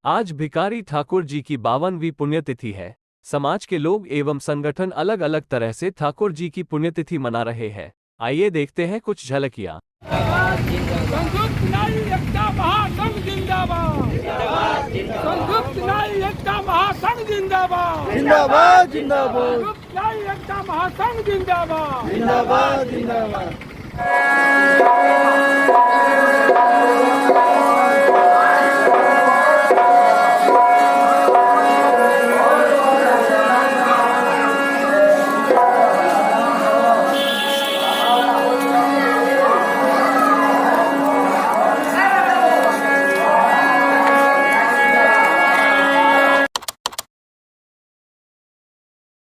आज भिखारी ठाकुर जी की 52वीं पुण्यतिथि है। समाज के लोग एवं संगठन अलग अलग तरह से ठाकुर जी की पुण्यतिथि मना रहे हैं। आइए देखते हैं कुछ झलकियां। संयुक्त न्याय एकता महासंघ जिंदाबाद। संयुक्त न्याय एकता महासंघ जिंदाबाद। जिंदाबाद जिंदाबाद संयुक्त न्याय एकता महासंघ जिंदाबाद। जिंदाबाद जिंदाबाद।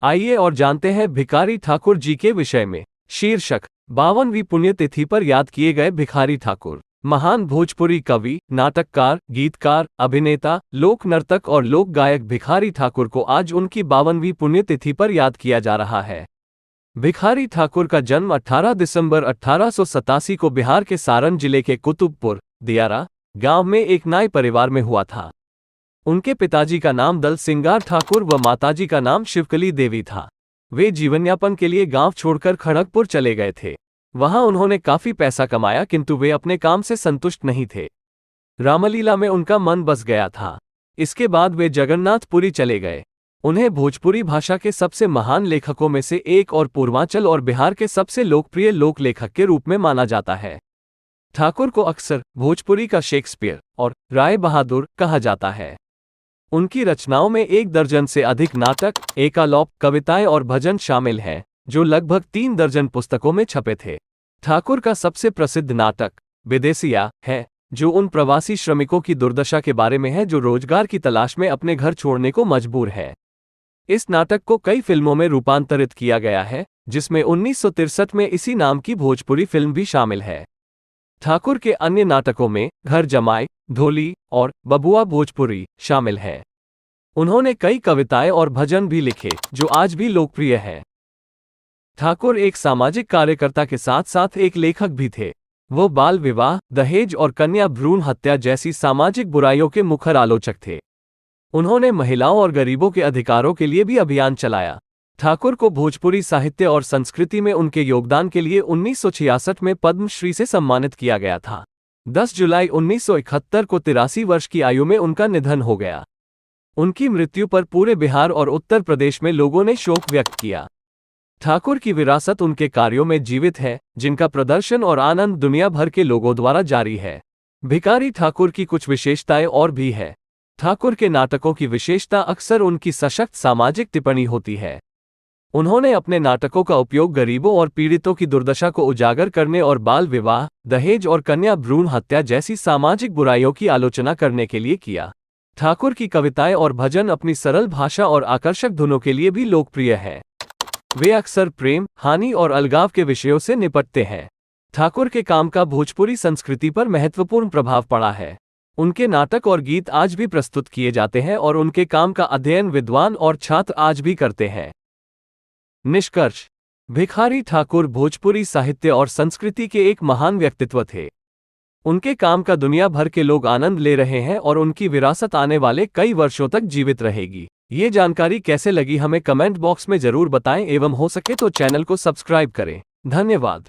आइए और जानते हैं भिखारी ठाकुर जी के विषय में। शीर्षक 52वीं पुण्यतिथि पर याद किए गए भिखारी ठाकुर। महान भोजपुरी कवि, नाटककार, गीतकार, अभिनेता, लोक नर्तक और लोक गायक भिखारी ठाकुर को आज उनकी 52वीं पुण्यतिथि पर याद किया जा रहा है। भिखारी ठाकुर का जन्म 18 दिसंबर 1887 को बिहार के सारण जिले के कुतुबपुर दियारा गांव में एक नाई परिवार में हुआ था। उनके पिताजी का नाम दल सिंगार ठाकुर व माताजी का नाम शिवकली देवी था। वे जीवनयापन के लिए गांव छोड़कर खड़गपुर चले गए थे। वहां उन्होंने काफी पैसा कमाया, किंतु वे अपने काम से संतुष्ट नहीं थे। रामलीला में उनका मन बस गया था। इसके बाद वे जगन्नाथपुरी चले गए। उन्हें भोजपुरी भाषा के सबसे महान लेखकों में से एक और पूर्वांचल और बिहार के सबसे लोकप्रिय लोक लेखक के रूप में माना जाता है। ठाकुर को अक्सर भोजपुरी का शेक्सपियर और राय बहादुर कहा जाता है। उनकी रचनाओं में 1 दर्जन से अधिक नाटक, एकालौप, कविताएं और भजन शामिल हैं, जो लगभग 3 दर्जन पुस्तकों में छपे थे। ठाकुर का सबसे प्रसिद्ध नाटक विदेशिया है, जो उन प्रवासी श्रमिकों की दुर्दशा के बारे में है जो रोजगार की तलाश में अपने घर छोड़ने को मजबूर है। इस नाटक को कई फिल्मों में रूपांतरित किया गया है, जिसमें 1963 में इसी नाम की भोजपुरी फिल्म भी शामिल है। ठाकुर के अन्य नाटकों में घर जमाई, ढोली और बबुआ भोजपुरी शामिल है। उन्होंने कई कविताएं और भजन भी लिखे, जो आज भी लोकप्रिय हैं। ठाकुर एक सामाजिक कार्यकर्ता के साथ साथ एक लेखक भी थे। वो बाल विवाह, दहेज और कन्या भ्रूण हत्या जैसी सामाजिक बुराइयों के मुखर आलोचक थे। उन्होंने महिलाओं और गरीबों के अधिकारों के लिए भी अभियान चलाया। ठाकुर को भोजपुरी साहित्य और संस्कृति में उनके योगदान के लिए 1966 में पद्मश्री से सम्मानित किया गया था। 10 जुलाई 1971 को 83 वर्ष की आयु में उनका निधन हो गया। उनकी मृत्यु पर पूरे बिहार और उत्तर प्रदेश में लोगों ने शोक व्यक्त किया। ठाकुर की विरासत उनके कार्यों में जीवित है, जिनका प्रदर्शन और आनंद दुनिया भर के लोगों द्वारा जारी है। भिखारी ठाकुर की कुछ विशेषताएं और भी है। ठाकुर के नाटकों की विशेषता अक्सर उनकी सशक्त सामाजिक टिप्पणी होती है। उन्होंने अपने नाटकों का उपयोग गरीबों और पीड़ितों की दुर्दशा को उजागर करने और बाल विवाह, दहेज और कन्या भ्रूण हत्या जैसी सामाजिक बुराइयों की आलोचना करने के लिए किया। ठाकुर की कविताएं और भजन अपनी सरल भाषा और आकर्षक धुनों के लिए भी लोकप्रिय है। वे अक्सर प्रेम, हानि और अलगाव के विषयों से निपटते हैं। ठाकुर के काम का भोजपुरी संस्कृति पर महत्वपूर्ण प्रभाव पड़ा है। उनके नाटक और गीत आज भी प्रस्तुत किए जाते हैं और उनके काम का अध्ययन विद्वान और छात्र आज भी करते हैं। निष्कर्ष: भिखारी ठाकुर भोजपुरी साहित्य और संस्कृति के एक महान व्यक्तित्व थे। उनके काम का दुनिया भर के लोग आनंद ले रहे हैं और उनकी विरासत आने वाले कई वर्षों तक जीवित रहेगी। ये जानकारी कैसे लगी हमें कमेंट बॉक्स में जरूर बताएं एवं हो सके तो चैनल को सब्सक्राइब करें। धन्यवाद।